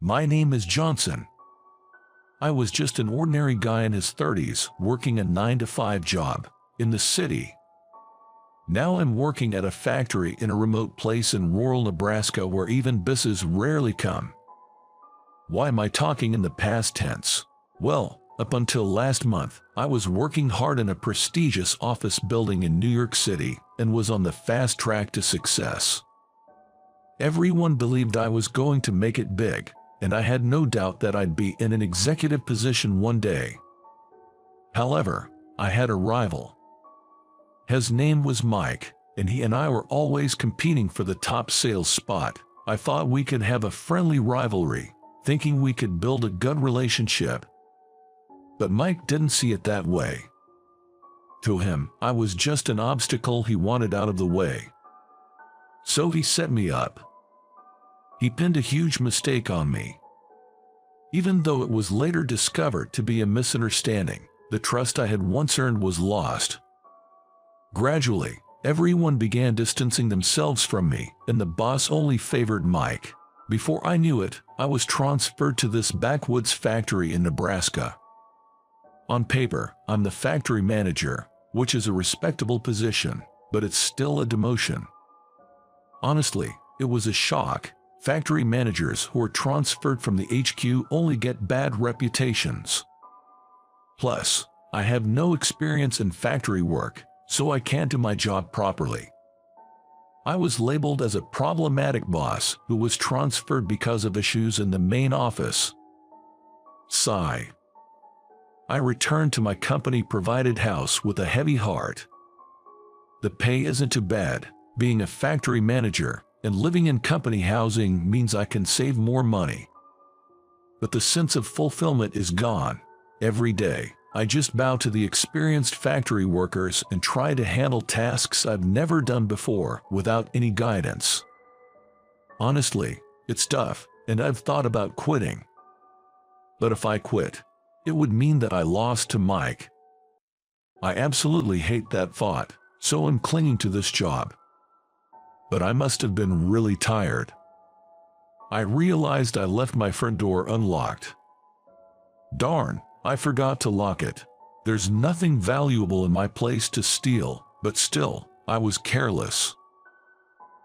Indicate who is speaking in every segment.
Speaker 1: My name is Johnson. I was just an ordinary guy in his 30s working a 9-to-5 job in the city. Now I'm working at a factory in a remote place in rural Nebraska where even buses rarely come. Why am I talking in the past tense? Well, up until last month, I was working hard in a prestigious office building in New York City and was on the fast track to success. Everyone believed I was going to make it big, and I had no doubt that I'd be in an executive position one day. However, I had a rival. His name was Mike, and he and I were always competing for the top sales spot. I thought we could have a friendly rivalry, thinking we could build a good relationship. But Mike didn't see it that way. To him, I was just an obstacle he wanted out of the way. So he set me up. He pinned a huge mistake on me. Even though it was later discovered to be a misunderstanding, the trust I had once earned was lost. Gradually, everyone began distancing themselves from me, and the boss only favored Mike. Before I knew it, I was transferred to this backwoods factory in Nebraska. On paper, I'm the factory manager, which is a respectable position, but it's still a demotion. Honestly, it was a shock. Factory managers who are transferred from the HQ only get bad reputations. Plus, I have no experience in factory work, so I can't do my job properly. I was labeled as a problematic boss who was transferred because of issues in the main office. Sigh. I returned to my company-provided house with a heavy heart. The pay isn't too bad. Being a factory manager and living in company housing means I can save more money. But the sense of fulfillment is gone. Every day, I just bow to the experienced factory workers and try to handle tasks I've never done before without any guidance. Honestly, it's tough, and I've thought about quitting. But if I quit, it would mean that I lost to Mike. I absolutely hate that thought, so I'm clinging to this job. But I must have been really tired. I realized I left my front door unlocked. Darn, I forgot to lock it. There's nothing valuable in my place to steal, but still, I was careless.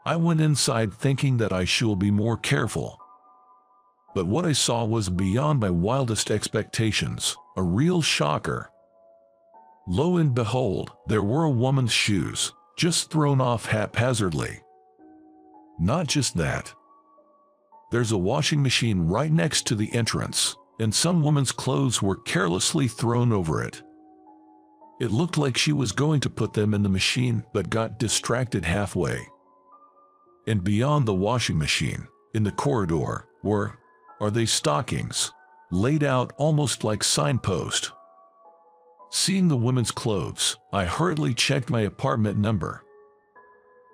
Speaker 1: I went inside thinking that I should be more careful. But what I saw was beyond my wildest expectations, a real shocker. Lo and behold, there were a woman's shoes, just thrown off haphazardly. Not just that. There's a washing machine right next to the entrance, and some woman's clothes were carelessly thrown over it. It looked like she was going to put them in the machine but got distracted halfway. And beyond the washing machine, in the corridor, are they stockings, laid out almost like signposts. Seeing the woman's clothes, I hurriedly checked my apartment number.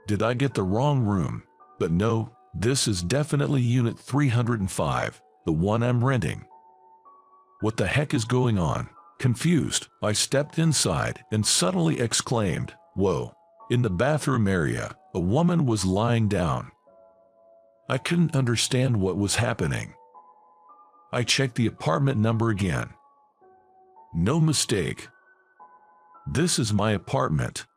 Speaker 1: Did I get the wrong room? But no, this is definitely unit 305, the one I'm renting. What the heck is going on? Confused, I stepped inside and suddenly exclaimed, "Whoa!" In the bathroom area, a woman was lying down. I couldn't understand what was happening. I checked the apartment number again. No mistake. This is my apartment.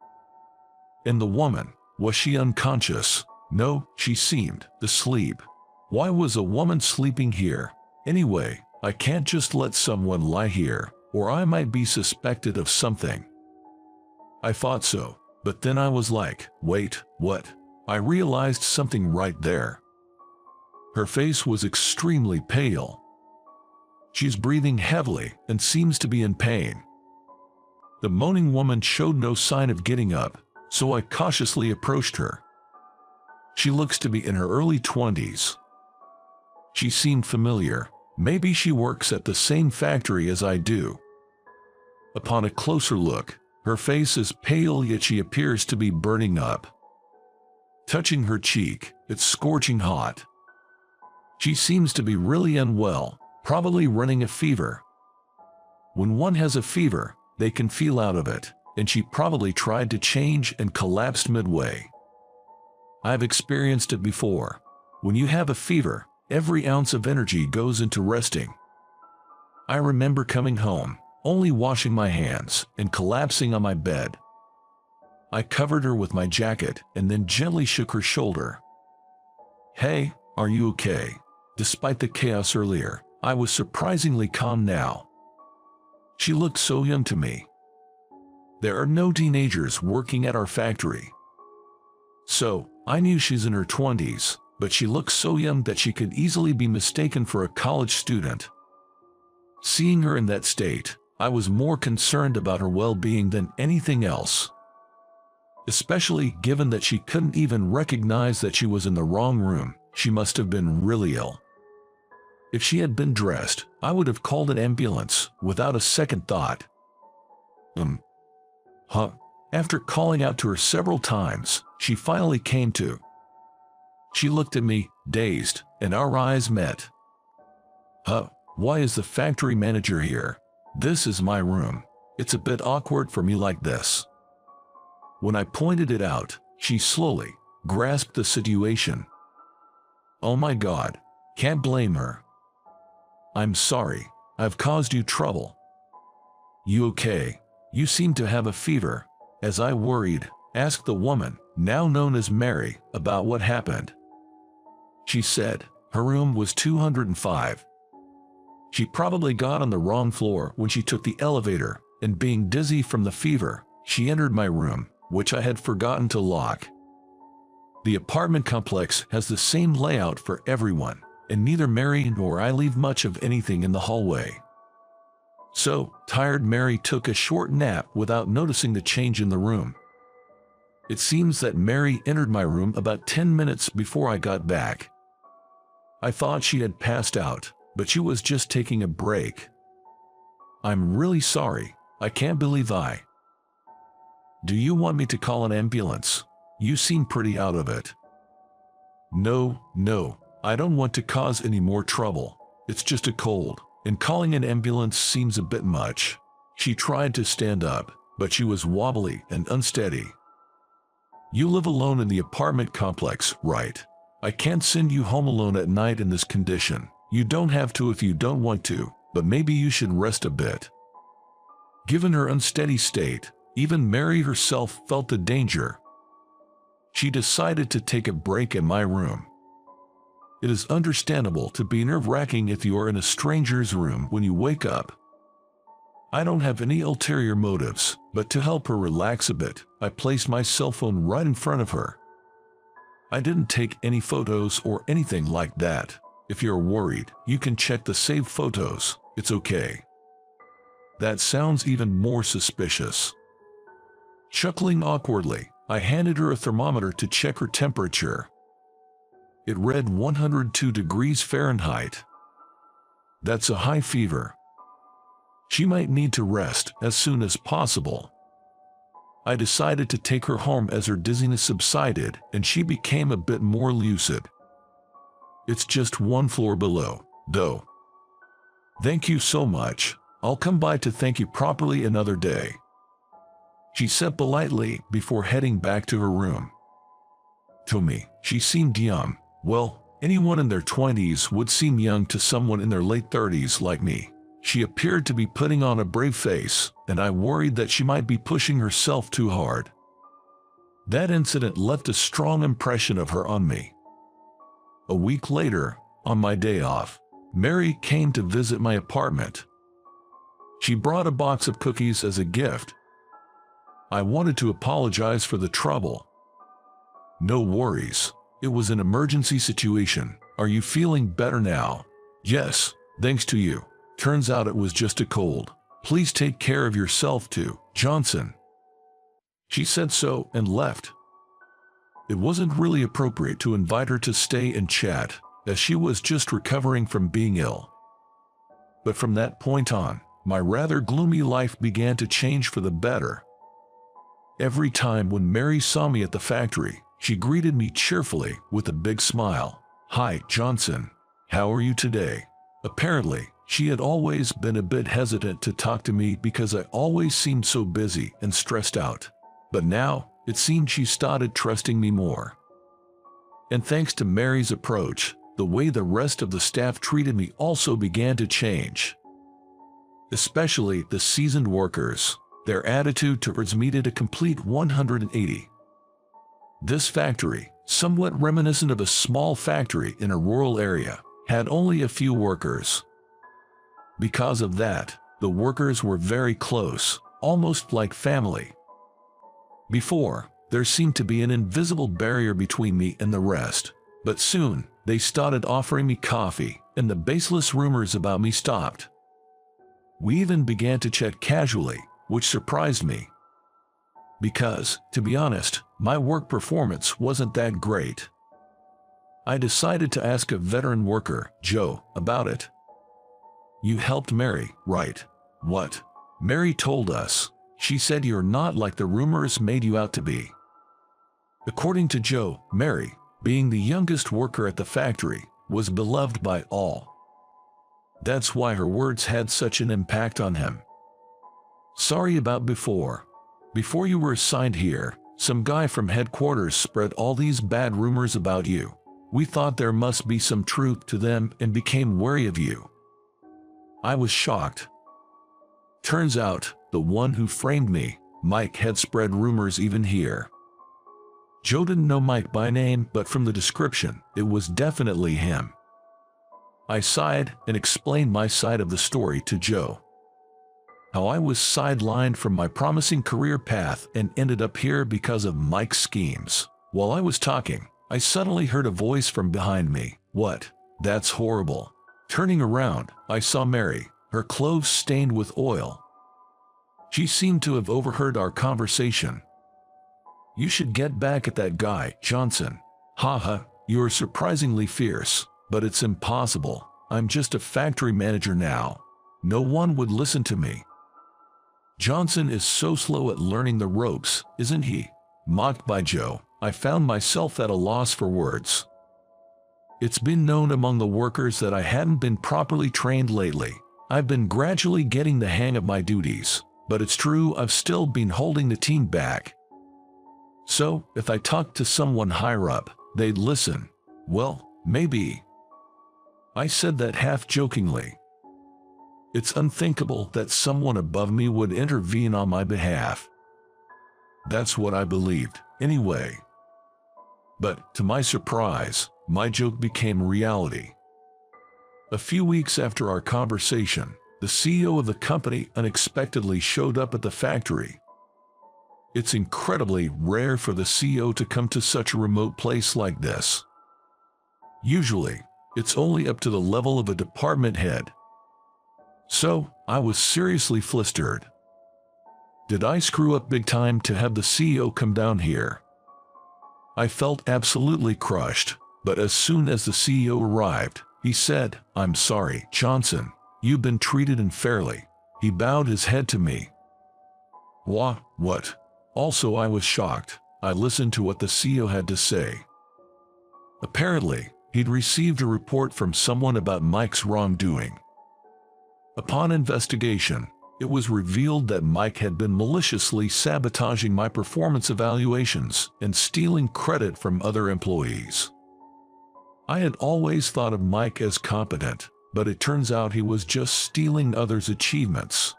Speaker 1: And the woman, was she unconscious? No, she seemed asleep. Why was a woman sleeping here? Anyway, I can't just let someone lie here, or I might be suspected of something. I thought so, but then I was like, wait, what? I realized something right there. Her face was extremely pale. She's breathing heavily and seems to be in pain. The moaning woman showed no sign of getting up, so I cautiously approached her. She looks to be in her early 20s. She seemed familiar. Maybe she works at the same factory as I do. Upon a closer look, her face is pale yet she appears to be burning up. Touching her cheek, it's scorching hot. She seems to be really unwell, probably running a fever. When one has a fever, they can feel out of it, and she probably tried to change and collapsed midway. I've experienced it before. When you have a fever, every ounce of energy goes into resting. I remember coming home, only washing my hands, and collapsing on my bed. I covered her with my jacket and then gently shook her shoulder. "Hey, are you okay?" Despite the chaos earlier, I was surprisingly calm now. She looked so young to me. There are no teenagers working at our factory. So, I knew she's in her 20s, but she looked so young that she could easily be mistaken for a college student. Seeing her in that state, I was more concerned about her well-being than anything else. Especially given that she couldn't even recognize that she was in the wrong room. She must have been really ill. If she had been dressed, I would have called an ambulance without a second thought. After calling out to her several times, she finally came to. She looked at me, dazed, and our eyes met. Why is the factory manager here? This is my room. It's a bit awkward for me like this." When I pointed it out, she slowly grasped the situation. "Oh my God, can't blame her. I'm sorry, I've caused you trouble. You okay? You seem to have a fever." As I worried, asked the woman, now known as Mary, about what happened. She said her room was 205. She probably got on the wrong floor when she took the elevator, and being dizzy from the fever, she entered my room, which I had forgotten to lock. The apartment complex has the same layout for everyone, and neither Mary nor I leave much of anything in the hallway. So, tired Mary took a short nap without noticing the change in the room. It seems that Mary entered my room about 10 minutes before I got back. I thought she had passed out, but she was just taking a break. "I'm really sorry. I can't believe I..." "Do you want me to call an ambulance? You seem pretty out of it." No, I don't want to cause any more trouble. It's just a cold, and calling an ambulance seems a bit much." She tried to stand up, but she was wobbly and unsteady. "You live alone in the apartment complex, right? I can't send you home alone at night in this condition. You don't have to if you don't want to, but maybe you should rest a bit." Given her unsteady state, even Mary herself felt the danger. She decided to take a break in my room. It is understandable to be nerve-wracking if you are in a stranger's room when you wake up. I don't have any ulterior motives, but to help her relax a bit, I placed my cell phone right in front of her. I didn't take any photos or anything like that. If you're worried, you can check the saved photos. It's okay. That sounds even more suspicious. Chuckling awkwardly, I handed her a thermometer to check her temperature. It read 102 degrees Fahrenheit. That's a high fever. She might need to rest as soon as possible. I decided to take her home as her dizziness subsided and she became a bit more lucid. It's just one floor below, though. "Thank you so much. I'll come by to thank you properly another day," she said politely before heading back to her room. To me, she seemed young. Well, anyone in their 20s would seem young to someone in their late 30s like me. She appeared to be putting on a brave face, and I worried that she might be pushing herself too hard. That incident left a strong impression of her on me. A week later, on my day off, Mary came to visit my apartment. She brought a box of cookies as a gift. I wanted to apologize for the trouble. "No worries. It was an emergency situation. Are you feeling better now?" "Yes, thanks to you. Turns out it was just a cold. Please take care of yourself too, Johnson." She said so and left. It wasn't really appropriate to invite her to stay and chat, as she was just recovering from being ill. But from that point on, my rather gloomy life began to change for the better. Every time when Mary saw me at the factory, she greeted me cheerfully with a big smile. "Hi, Johnson. How are you today?" Apparently, she had always been a bit hesitant to talk to me because I always seemed so busy and stressed out. But now, it seemed she started trusting me more. And thanks to Mary's approach, the way the rest of the staff treated me also began to change. Especially the seasoned workers. Their attitude towards me did a complete 180. This factory, somewhat reminiscent of a small factory in a rural area, had only a few workers. Because of that, the workers were very close, almost like family. Before, there seemed to be an invisible barrier between me and the rest, but soon, they started offering me coffee, and the baseless rumors about me stopped. We even began to chat casually, which surprised me. Because, to be honest, my work performance wasn't that great. I decided to ask a veteran worker, Joe, about it. "You helped Mary, right?" "What?" Mary told us. "She said you're not like the rumors made you out to be." According to Joe, Mary, being the youngest worker at the factory, was beloved by all. That's why her words had such an impact on him. "Sorry about before. Before you were assigned here, some guy from headquarters spread all these bad rumors about you. We thought there must be some truth to them and became wary of you." I was shocked. Turns out, the one who framed me, Mike, had spread rumors even here. Joe didn't know Mike by name, but from the description, it was definitely him. I sighed and explained my side of the story to Joe. How I was sidelined from my promising career path and ended up here because of Mike's schemes. While I was talking, I suddenly heard a voice from behind me. "What? That's horrible." Turning around, I saw Mary, her clothes stained with oil. She seemed to have overheard our conversation. "You should get back at that guy, Johnson." "Haha, you're surprisingly fierce, but it's impossible. I'm just a factory manager now. No one would listen to me." "Johnson is so slow at learning the ropes, isn't he?" Mocked by Joe, I found myself at a loss for words. It's been known among the workers that I hadn't been properly trained lately. I've been gradually getting the hang of my duties, but it's true I've still been holding the team back. So, if I talked to someone higher up, they'd listen. Well, maybe. I said that half-jokingly. It's unthinkable that someone above me would intervene on my behalf. That's what I believed, anyway. But, to my surprise, my joke became reality. A few weeks after our conversation, the CEO of the company unexpectedly showed up at the factory. It's incredibly rare for the CEO to come to such a remote place like this. Usually, it's only up to the level of a department head. So, I was seriously flustered. Did I screw up big time to have the CEO come down here? I felt absolutely crushed, but as soon as the CEO arrived, he said, "I'm sorry, Johnson, you've been treated unfairly." He bowed his head to me. What? Also, I was shocked. I listened to what the CEO had to say. Apparently, he'd received a report from someone about Mike's wrongdoing. Upon investigation, it was revealed that Mike had been maliciously sabotaging my performance evaluations and stealing credit from other employees. I had always thought of Mike as competent, but it turns out he was just stealing others' achievements.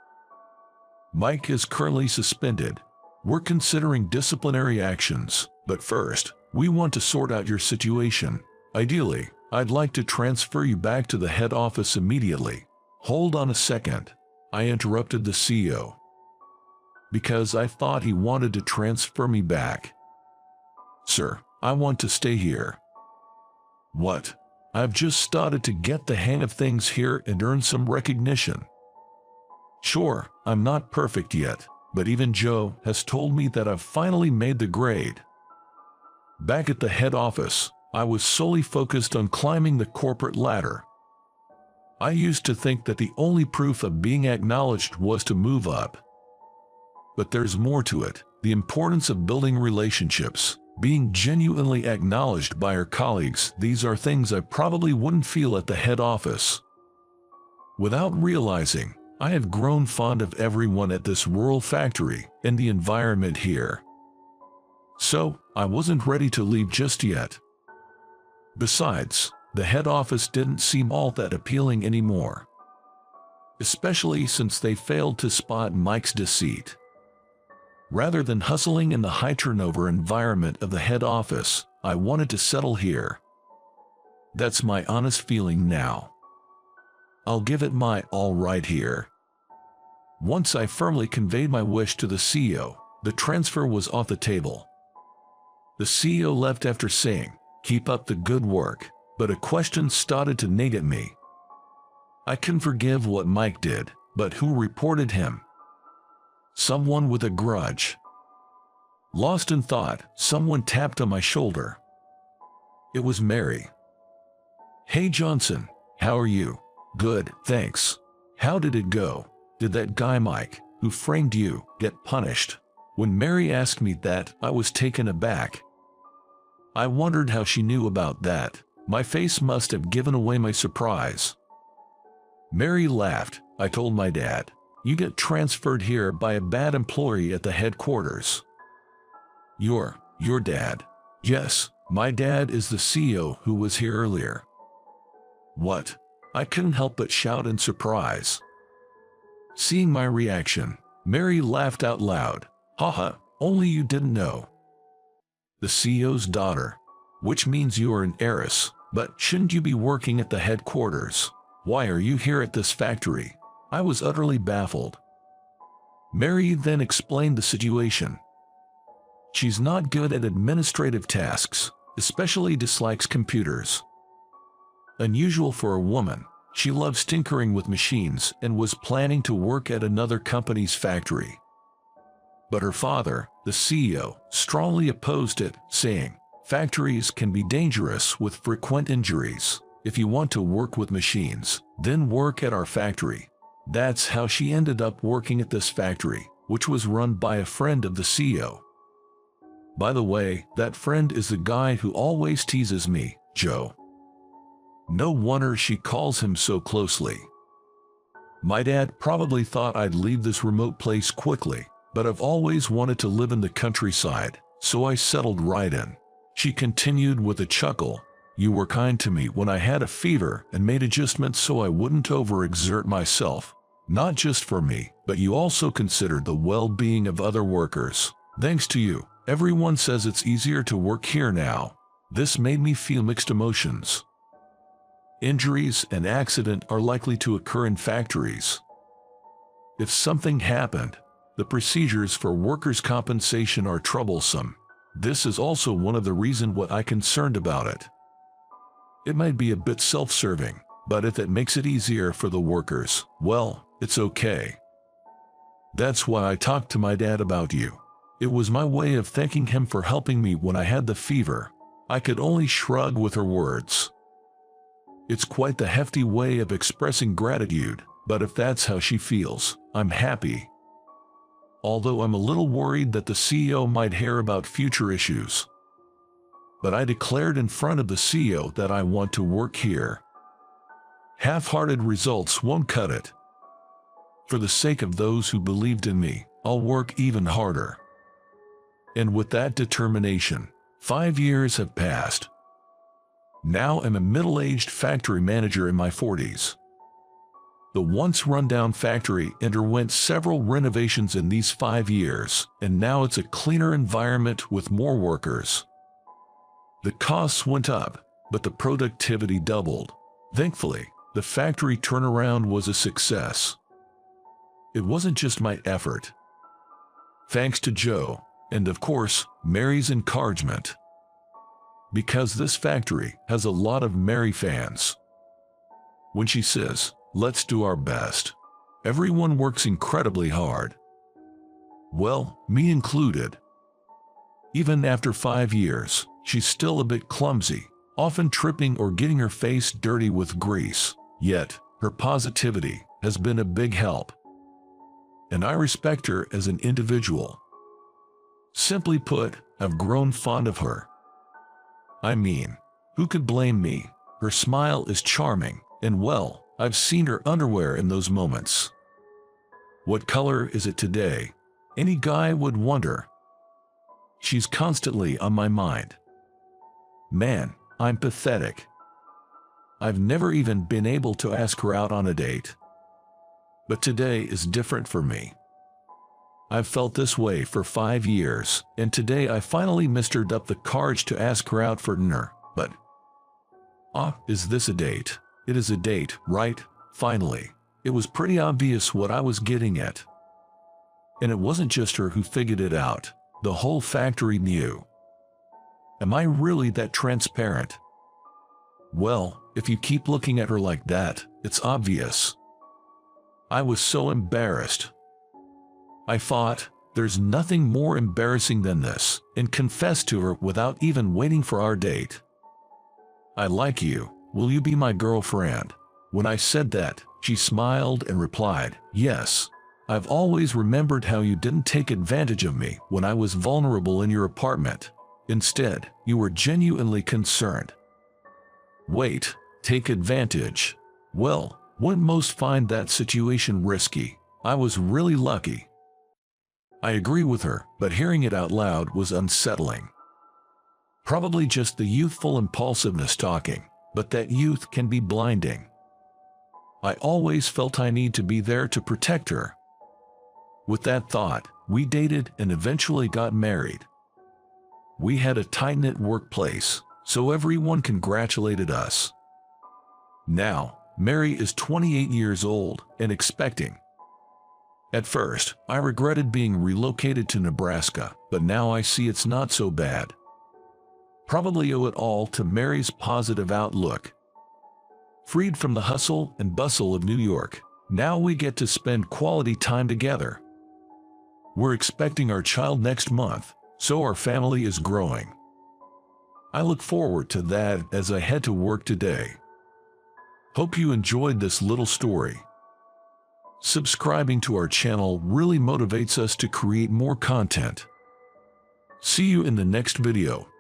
Speaker 1: Mike is currently suspended. We're considering disciplinary actions, but first, we want to sort out your situation. Ideally, I'd like to transfer you back to the head office immediately. Hold on a second, I interrupted the CEO. Because I thought he wanted to transfer me back. Sir, I want to stay here. What? I've just started to get the hang of things here and earn some recognition. Sure, I'm not perfect yet, but even Joe has told me that I've finally made the grade. Back at the head office, I was solely focused on climbing the corporate ladder. I used to think that the only proof of being acknowledged was to move up. But there's more to it, the importance of building relationships, being genuinely acknowledged by our colleagues. These are things I probably wouldn't feel at the head office. Without realizing, I have grown fond of everyone at this rural factory and the environment here. So, I wasn't ready to leave just yet. Besides, the head office didn't seem all that appealing anymore, especially since they failed to spot Mike's deceit. Rather than hustling in the high-turnover environment of the head office, I wanted to settle here. That's my honest feeling now. I'll give it my all right here. Once I firmly conveyed my wish to the CEO, the transfer was off the table. The CEO left after saying, "Keep up the good work," but a question started to nag at me. I can forgive what Mike did, but who reported him? Someone with a grudge. Lost in thought, someone tapped on my shoulder. It was Mary. "Hey Johnson, how are you?" "Good, thanks. How did it go? Did that guy Mike, who framed you, get punished?" When Mary asked me that, I was taken aback. I wondered how she knew about that. My face must have given away my surprise. Mary laughed. "I told my dad. You get transferred here by a bad employee at the headquarters." Your dad?" "Yes, my dad is the CEO who was here earlier." "What?" I couldn't help but shout in surprise. Seeing my reaction, Mary laughed out loud. "Haha, only you didn't know. The CEO's daughter, which means you are an heiress, but shouldn't you be working at the headquarters? Why are you here at this factory?" I was utterly baffled. Mary then explained the situation. She's not good at administrative tasks, especially dislikes computers. Unusual for a woman, she loves tinkering with machines and was planning to work at another company's factory. But her father, the CEO, strongly opposed it, saying, "Factories can be dangerous with frequent injuries. If you want to work with machines, then work at our factory." That's how she ended up working at this factory, which was run by a friend of the CEO. By the way, that friend is the guy who always teases me, Joe. No wonder she calls him so closely. My dad probably thought I'd leave this remote place quickly, but I've always wanted to live in the countryside, so I settled right in. She continued with a chuckle. "You were kind to me when I had a fever and made adjustments so I wouldn't overexert myself. Not just for me, but you also considered the well-being of other workers. Thanks to you, everyone says it's easier to work here now." This made me feel mixed emotions. Injuries and accident are likely to occur in factories. If something happened, the procedures for workers' compensation are troublesome. This is also one of the reasons what I'm concerned about it. It might be a bit self-serving, but if it makes it easier for the workers, well, it's okay. That's why I talked to my dad about you. It was my way of thanking him for helping me when I had the fever. I could only shrug with her words. It's quite the hefty way of expressing gratitude, but if that's how she feels, I'm happy. Although I'm a little worried that the CEO might hear about future issues. But I declared in front of the CEO that I want to work here. Half-hearted results won't cut it. For the sake of those who believed in me, I'll work even harder. And with that determination, 5 years have passed. Now I'm a middle-aged factory manager in my 40s. The once run-down factory underwent several renovations in these 5 years, and now it's a cleaner environment with more workers. The costs went up, but the productivity doubled. Thankfully, the factory turnaround was a success. It wasn't just my effort. Thanks to Joe, and of course, Mary's encouragement. Because this factory has a lot of Mary fans. When she says, "Let's do our best," everyone works incredibly hard. Well, me included. Even after 5 years, she's still a bit clumsy, often tripping or getting her face dirty with grease. Yet, her positivity has been a big help. And I respect her as an individual. Simply put, I've grown fond of her. I mean, who could blame me? Her smile is charming, and well, I've seen her underwear in those moments. What color is it today? Any guy would wonder. She's constantly on my mind. Man, I'm pathetic. I've never even been able to ask her out on a date. But today is different for me. I've felt this way for 5 years, and today I finally mustered up the courage to ask her out for dinner. But, is this a date? It is a date, right? Finally. It was pretty obvious what I was getting at. And it wasn't just her who figured it out. The whole factory knew. Am I really that transparent? Well, if you keep looking at her like that, it's obvious. I was so embarrassed. I thought, there's nothing more embarrassing than this, and confessed to her without even waiting for our date. I like you. Will you be my girlfriend? When I said that, she smiled and replied, yes. I've always remembered how you didn't take advantage of me when I was vulnerable in your apartment. Instead, you were genuinely concerned. Wait, take advantage? Well, wouldn't most find that situation risky. I was really lucky. I agree with her, but hearing it out loud was unsettling. Probably just the youthful impulsiveness talking, but that youth can be blinding. I always felt I need to be there to protect her. With that thought, we dated and eventually got married. We had a tight-knit workplace, so everyone congratulated us. Now, Mary is 28 years old and expecting. At first, I regretted being relocated to Nebraska, but now I see it's not so bad. Probably owe it all to Mary's positive outlook. Freed from the hustle and bustle of New York, now we get to spend quality time together. We're expecting our child next month, so our family is growing. I look forward to that as I head to work today. Hope you enjoyed this little story. Subscribing to our channel really motivates us to create more content. See you in the next video.